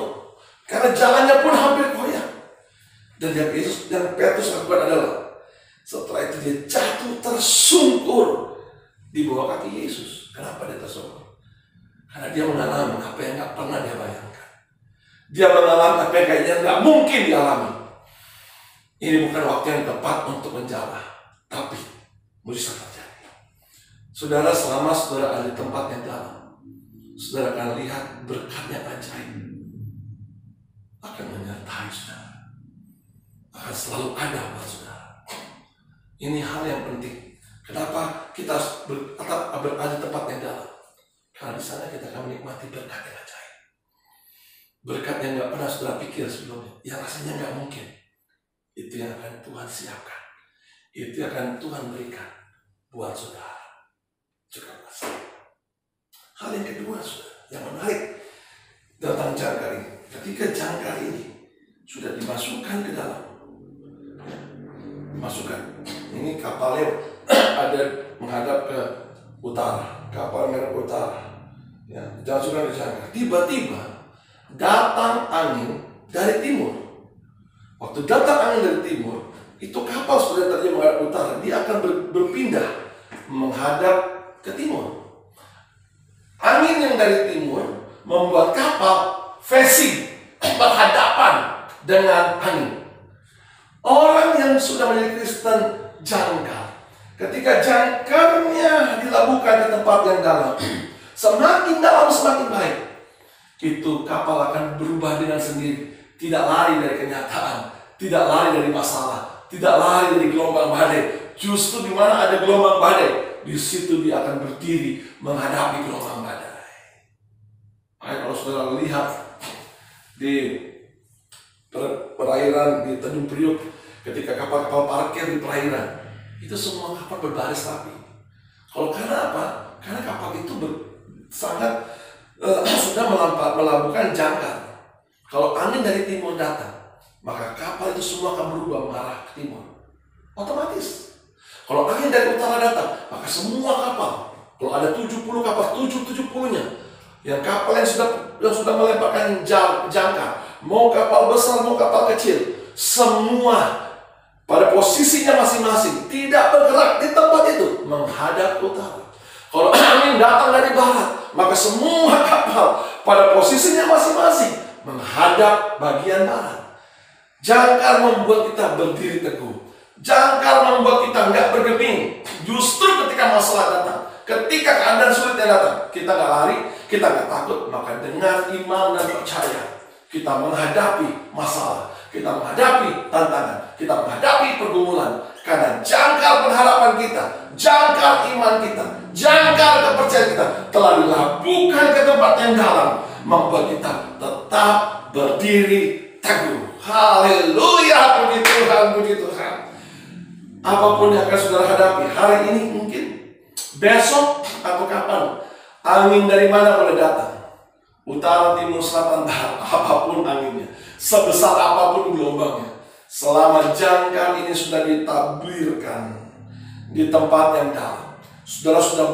Karena jalannya pun hampir koyak. Dan yang Petrus lakukan adalah, setelah itu dia jatuh tersungkur di bawah kaki Yesus. Kenapa dia tersungkur? Karena dia mengalami apa yang gak pernah dia bayangkan. Dia mengalami apa yang kayaknya gak mungkin dialami. Ini bukan waktu yang tepat untuk menjala, tapi mujizat terjadi. Saudara, selama saudara ada di tempat yang dalam, saudara akan lihat berkatnya ajaib akan menyertai saudara, akan selalu ada buat saudara. Ini hal yang penting. Kenapa kita berada di tempat yang dalam? Karena di sana kita akan menikmati berkat yang ajaib. Berkat yang gak pernah saudara pikir sebelumnya, yang rasanya gak mungkin. Itu yang akan Tuhan siapkan. Itu yang akan Tuhan berikan buat saudara. Cukup kasih. Hal yang kedua, saudara, yang menarik tentang jangkar ini. Ketika jangkar ini sudah dimasukkan ke dalam, ini kapalnya ada menghadap ke utara, kapal merah utara, ya, jangan suka di jangkar. Tiba-tiba datang angin dari timur. Waktu datang angin dari timur, itu kapal sudah tadinya menghadap utara, dia akan berpindah menghadap ke timur. Angin yang dari timur membuat kapal facing, berhadapan dengan angin. Orang yang sudah menjadi Kristen jangkar, ketika jangkarnya dilabuhkan di tempat yang dalam, semakin dalam semakin baik, itu kapal akan berubah dengan sendiri. Tidak lari dari kenyataan, tidak lari dari masalah, tidak lari dari gelombang badai. Justru di mana ada gelombang badai, di situ dia akan berdiri menghadapi gelombang badai. Makanya kalau saudara lihat di perairan di Tanjung Priok, ketika kapal-kapal parkir di perairan, itu semua kapal berbaris rapi. Kalau karena apa? Karena kapal itu sangat sudah melabuhkan jangkar. Kalau angin dari timur datang, maka kapal itu semua akan berubah mengarah ke timur. Otomatis. Kalau angin dari utara datang, maka semua kapal, kalau ada 70 kapal, 70-nya, yang kapal yang sudah melemparkan jangkar, mau kapal besar, mau kapal kecil, semua pada posisinya masing-masing, tidak bergerak di tempat itu, menghadap utara. Kalau angin datang dari barat, maka semua kapal pada posisinya masing-masing menghadap bagian barat. Jangkar membuat kita berdiri teguh. Jangkar membuat kita nggak bergeming. Justru ketika masalah datang, ketika keadaan sulit yang datang, kita nggak lari, kita nggak takut. Maka dengan iman dan percaya, kita menghadapi masalah, kita menghadapi tantangan, kita menghadapi pergumulan. Karena jangkar pengharapan kita, jangkar iman kita, jangkar kepercayaan kita telah dilabuhkan ke tempat yang dalam, membuat kita tetap berdiri teguh. Haleluya, puji Tuhan, puji Tuhan. Apapun yang akan saudara hadapi hari ini, mungkin besok atau kapan, angin dari mana boleh datang, utara, timur, selatan, barat, apapun anginnya, sebesar apapun gelombangnya, selama jangkar ini sudah ditaburkan di tempat yang dalam, saudara sudah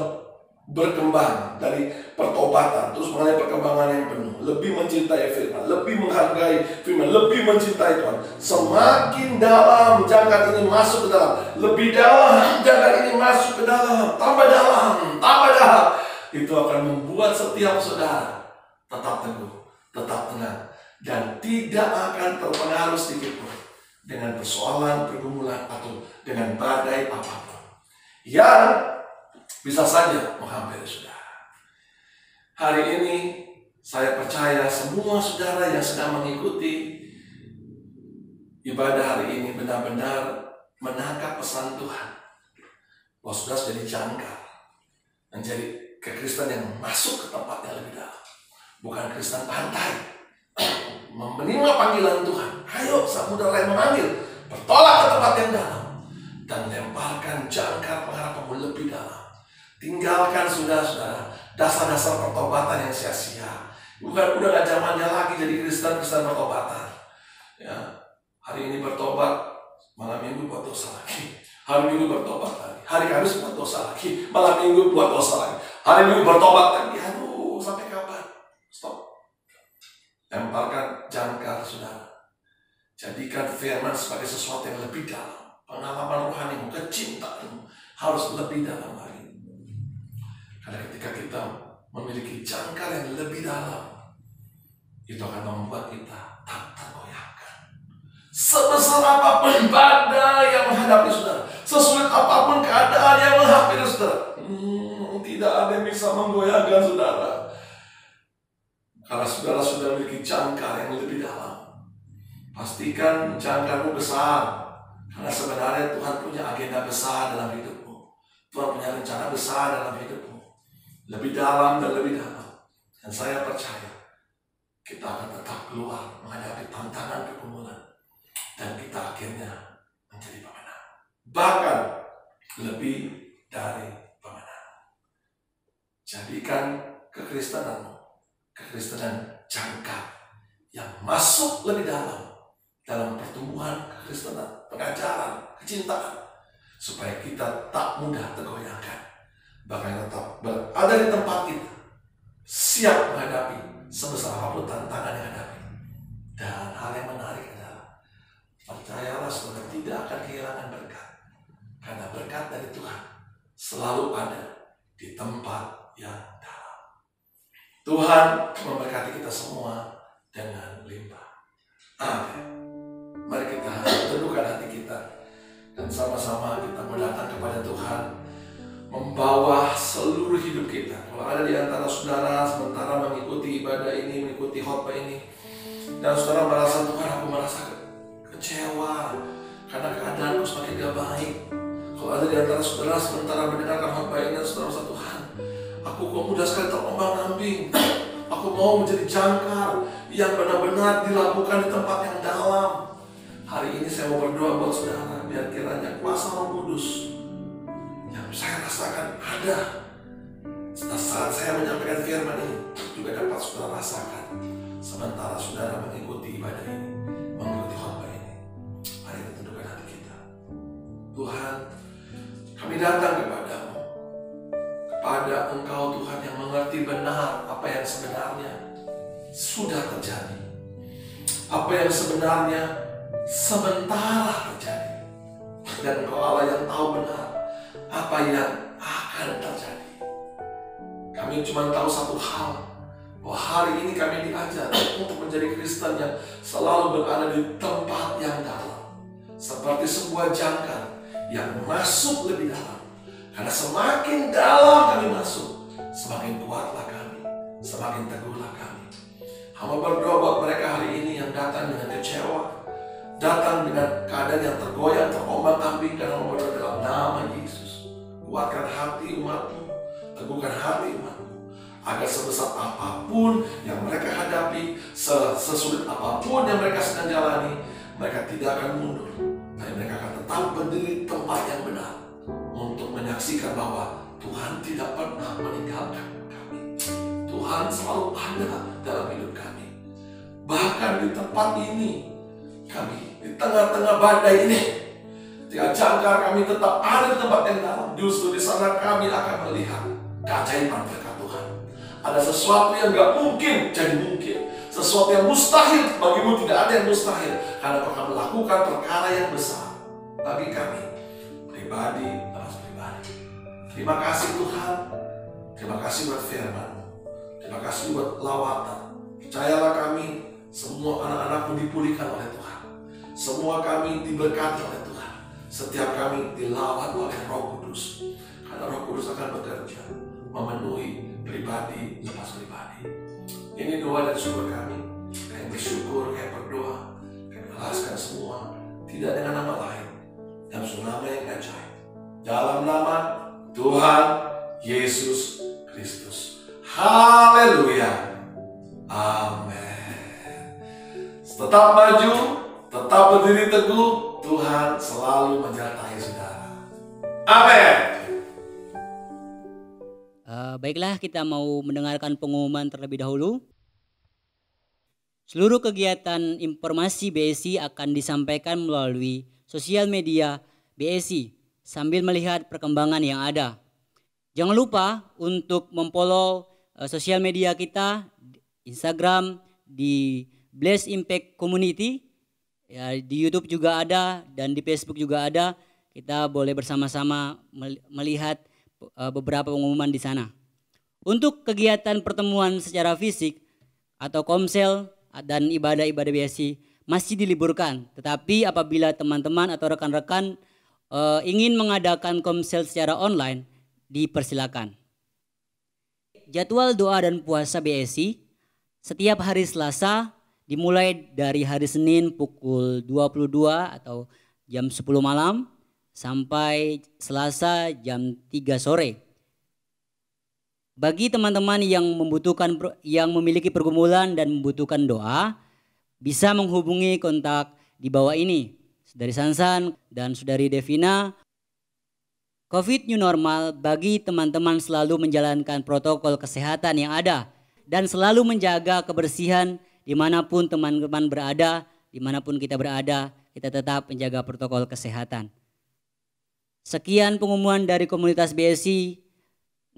berkembang dari pertobatan, terus mengenai perkembangan yang penuh, lebih mencintai firman, lebih menghargai firman, lebih mencintai Tuhan. Semakin dalam jangkar ini masuk ke dalam, lebih dalam jangkar ini masuk ke dalam, tambah dalam, tambah dalam. Itu akan membuat setiap saudara tetap teguh, tetap tenang, dan tidak akan terpengaruh sedikit pun dengan persoalan, pergumulan, atau dengan badai apapun yang bisa saja menghampiri saudara. Hari ini saya percaya semua saudara yang sedang mengikuti ibadah hari ini benar-benar menangkap pesan Tuhan bahwa saudara jadi jangkar, menjadi kekristenan yang masuk ke tempat yang lebih dalam, bukan Kristen pantai. Menerima panggilan Tuhan, ayo saudara yang memanggil, bertolak ke tempat yang dalam dan lemparkan jangkar pengharapanmu lebih dalam. Tinggalkan saudara-saudara dasar-dasar pertobatan yang sia-sia. Udah gak zamannya lagi jadi Kristen pertobatan. Ya, hari ini bertobat, malam minggu buat dosa lagi. Hari minggu bertobat lagi. Hari Kamis buat dosa lagi. Malam minggu buat dosa lagi. Hari minggu bertobat lagi. Aduh, sampai kapan? Stop. Lemparkan jangkar saudara. Jadikan firman sebagai sesuatu yang lebih dalam. Pengalaman rohanimu, kecintaanmu harus lebih dalam lagi. Karena ketika kita memiliki jangkar yang lebih dalam, itu akan membuat kita tak tergoyahkan. Sebesar apapun badai yang menghadapi saudara, sesulit apapun keadaan yang menghampiri saudara, tidak ada yang bisa menggoyahkan saudara. Karena saudara sudah memiliki jangkar yang lebih dalam. Pastikan jangkarmu besar, karena sebenarnya Tuhan punya agenda besar dalam hidupmu. Tuhan punya rencana besar dalam hidupmu. Lebih dalam dan lebih dalam. Dan saya percaya kita akan tetap keluar menghadapi tantangan pergumulan, dan kita akhirnya menjadi pemenang, bahkan lebih dari pemenang. Jadikan kekristenanmu kekristenan jangkar yang masuk lebih dalam pertumbuhan kekristenan, pengajaran, kecintaan, supaya kita tak mudah tergoyahkan, bahkan tetap berada di tempat kita, siap menghadapi sebesar apapun tantangan yang hadapi. Dan hal yang menarik adalah, percayalah saudara tidak akan kehilangan berkat, karena berkat dari Tuhan selalu ada di tempat yang dalam. Tuhan memberkati kita semua dengan limpah. Amin. Mari kita teduhkan hati kita, dan sama-sama kita mau datang kepada Tuhan, membawa seluruh hidup kita. Kalau ada di antara saudara sementara mengikuti ibadah ini, mengikuti khotbah ini, dan saudara merasa, Tuhan, aku merasa kecewa karena keadaanku semakin gak baik. Kalau ada di antara saudara sementara mendengarkan khotbah ini, saudara merasa, Tuhan, aku kok mudah sekali terombang-ambing. Aku mau menjadi jangkar yang benar-benar dilakukan di tempat yang dalam. Hari ini saya mau berdoa buat saudara, biar kiranya kuasa Roh Kudus yang saya rasakan ada saat saya menyampaikan firman ini juga dapat saudara rasakan sementara saudara mengikuti ibadah ini, mengikuti khotbah ini. Mari kita tundukkan hati kita. Tuhan, kami datang kepadamu, kepada Engkau Tuhan yang mengerti benar apa yang sebenarnya sudah terjadi, apa yang sebenarnya sementara terjadi, dan Engkau Allah yang tahu benar apa yang akan terjadi. Kami cuma tahu satu hal, bahwa hari ini kami diajar untuk menjadi Kristen yang selalu berada di tempat yang dalam, seperti sebuah jangkar yang masuk lebih dalam. Karena semakin dalam kami masuk, semakin kuatlah kami, semakin teguhlah kami. Hamba berdoa buat mereka hari ini yang datang dengan kecewa, datang dengan keadaan yang tergoyang, terombang-ambing, dan hamba berdoa dalam nama Yesus. Kuatkan hati umatmu, teguhkan hati umatmu, agar sebesar apapun yang mereka hadapi, sesulit apapun yang mereka sedang jalani, mereka tidak akan mundur, tapi mereka akan tetap berdiri di tempat yang benar untuk menyaksikan bahwa Tuhan tidak pernah meninggalkan kami. Tuhan selalu ada dalam hidup kami. Bahkan di tempat ini, kami di tengah-tengah badai ini, jika jangkar kami tetap ada di tempat yang dalam, justru di sana kami akan melihat keajaiban berkat Tuhan. Ada sesuatu yang gak mungkin jadi mungkin, sesuatu yang mustahil bagimu tidak ada yang mustahil, karena kau akan melakukan perkara yang besar bagi kami pribadi lepas pribadi. Terima kasih Tuhan, terima kasih buat firman-Mu, terima kasih buat lawatan. Percayalah kami, semua anak-anak-Mu dipulihkan oleh Tuhan, semua kami diberkati oleh Tuhan, setiap kami dilawat oleh Roh Kudus, karena Roh Kudus akan bekerja memenuhi pribadi lepas pribadi. Ini doa dan syukur kami. Kami bersyukur, kami berdoa, kami melaskan semua, tidak dengan nama lain, dalam nama yang ajaib, dalam nama Tuhan Yesus Kristus. Haleluya. Amin. Tetap maju, tetap berdiri teguh. Tuhan selalu menyertai saudara. Amin. Baiklah, kita mau mendengarkan pengumuman terlebih dahulu. Seluruh kegiatan informasi BSI akan disampaikan melalui sosial media BSI sambil melihat perkembangan yang ada. Jangan lupa untuk memfollow sosial media kita, Instagram di Bless Impact Community, ya, di YouTube juga ada dan di Facebook juga ada. Kita boleh bersama-sama melihat beberapa pengumuman di sana. Untuk kegiatan pertemuan secara fisik atau komsel dan ibadah-ibadah BSI masih diliburkan. Tetapi apabila teman-teman atau rekan-rekan ingin mengadakan komsel secara online, dipersilakan. Jadwal doa dan puasa BSI setiap hari Selasa dimulai dari hari Senin pukul 22 atau jam 10 malam sampai Selasa jam 3 sore. Bagi teman-teman yang memiliki pergumulan dan membutuhkan doa, bisa menghubungi kontak di bawah ini. Saudari Sansan dan Saudari Devina. COVID New Normal bagi teman-teman selalu menjalankan protokol kesehatan yang ada dan selalu menjaga kebersihan dimanapun teman-teman berada, dimanapun kita berada, kita tetap menjaga protokol kesehatan. Sekian pengumuman dari komunitas BSI.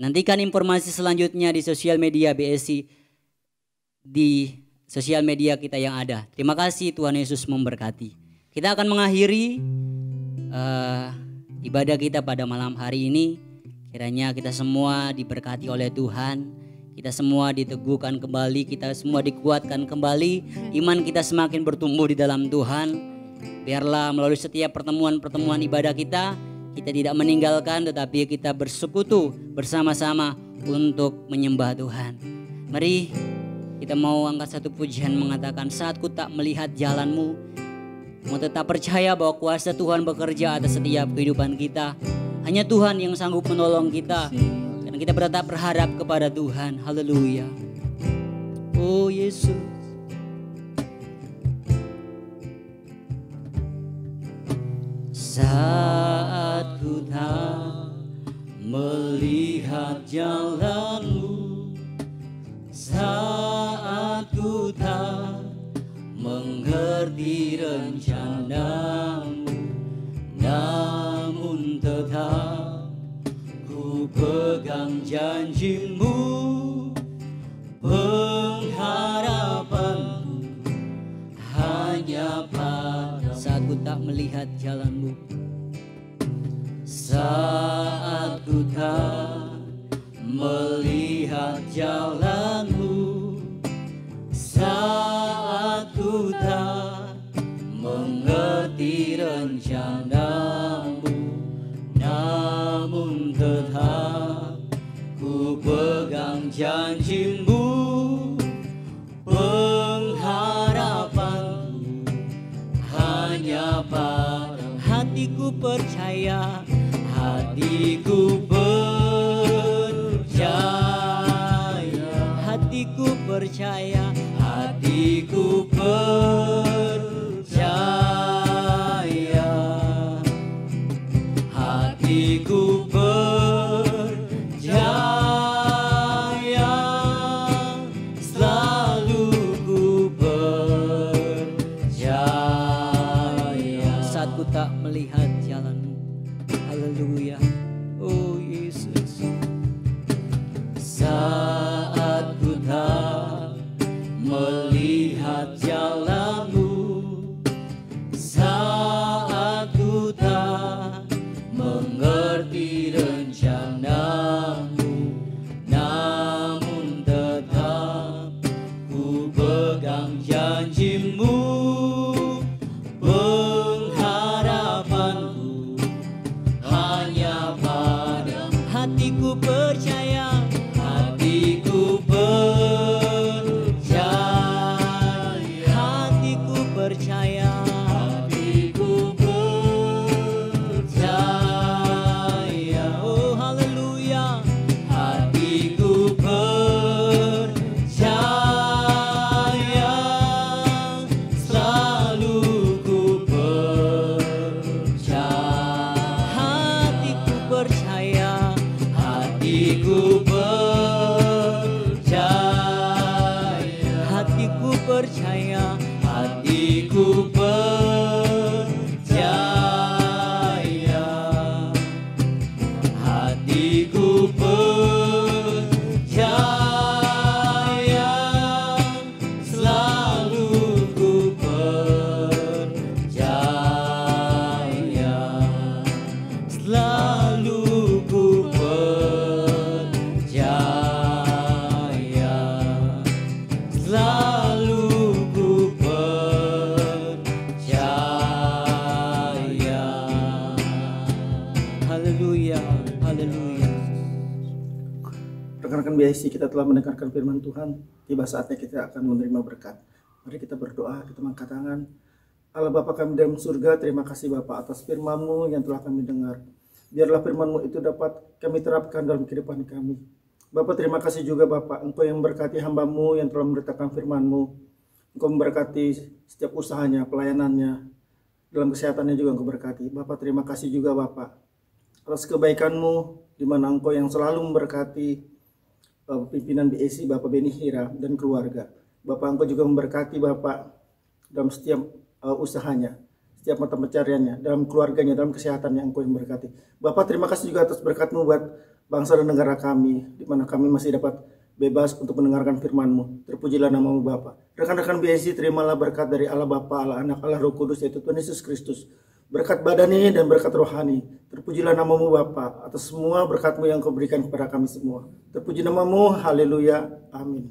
Nantikan informasi selanjutnya di sosial media BSI, di sosial media kita yang ada. Terima kasih, Tuhan Yesus memberkati. Kita akan mengakhiri ibadah kita pada malam hari ini. Kiranya kita semua diberkati oleh Tuhan, kita semua diteguhkan kembali, kita semua dikuatkan kembali, iman kita semakin bertumbuh di dalam Tuhan. Biarlah melalui setiap pertemuan-pertemuan ibadah kita tidak meninggalkan, tetapi kita bersekutu bersama-sama untuk menyembah Tuhan. Mari kita mau angkat satu pujian mengatakan, saat ku tak melihat jalanmu, mau tetap percaya bahwa kuasa Tuhan bekerja atas setiap kehidupan kita. Hanya Tuhan yang sanggup menolong kita, dan kita tetap berharap kepada Tuhan. Haleluya. Oh Yesus. Saat ku tak melihat jalanmu, saat ku tak mengerti rencanamu, namun tetap ku pegang janjimu, pengharapanku hanya pada saat ku tak melihat jalanmu, saat ku tak melihat jalanmu, saat ku tak mengerti rencanamu, namun tetap ku pegang janjimu, hatiku percaya, hatiku percaya, hatiku percaya, hatiku percaya, hatiku percaya, selalu ku percaya saat ku tak melihat jalanmu. Haleluya, oh Yesus. Saat ku tak melihat jalanmu, saat ku tak mengerti rencanamu, namun tetap ku pegang janjimu. Pengharapanku hanya padamu, hatiku percaya, hatiku percaya, hatiku percaya, hatiku percaya, oh haleluya, hatiku percaya, selalu ku percaya, hatiku percaya, hatiku percaya, hatiku percaya, hatiku percaya, hatiku percaya, selalu ku percaya, selalu ku percaya, selalu ku percaya. Haleluya, haleluya. Rekan-rekan BIC, kita telah mendengarkan firman Tuhan. Tiba saatnya kita akan menerima berkat. Mari kita berdoa, kita angkat tangan. Allah Bapa kami dalam surga, terima kasih Bapa atas firman-Mu yang telah kami dengar. Biarlah firman-Mu itu dapat kami terapkan dalam kehidupan kami. Bapa, terima kasih juga Bapa, Engkau yang memberkati hamba-Mu yang telah memberitakan firman-Mu. Engkau memberkati setiap usahanya, pelayanannya, dalam kesehatannya juga Engkau berkati. Bapa, terima kasih juga Bapa atas kebaikan-Mu, di mana Engkau yang selalu memberkati pimpinan BIC Bapak Beni Hira dan keluarga. Bapak, Engkau juga memberkati Bapak dalam setiap usahanya, setiap mata pencariannya, dalam keluarganya, dalam kesehatannya Engkau yang memberkati. Bapak, terima kasih juga atas berkat-Mu buat bangsa dan negara kami, di mana kami masih dapat bebas untuk mendengarkan firman-Mu. Terpujilah nama-Mu Bapa. Rekan-rekan BIC, terimalah berkat dari Allah Bapa, Allah Anak, Allah Roh Kudus, yaitu Tuhan Yesus Kristus. Berkat badani dan berkat rohani. Terpujilah nama-Mu Bapa atas semua berkat-Mu yang Kau berikan kepada kami semua. Terpuji nama-Mu, haleluya, amin.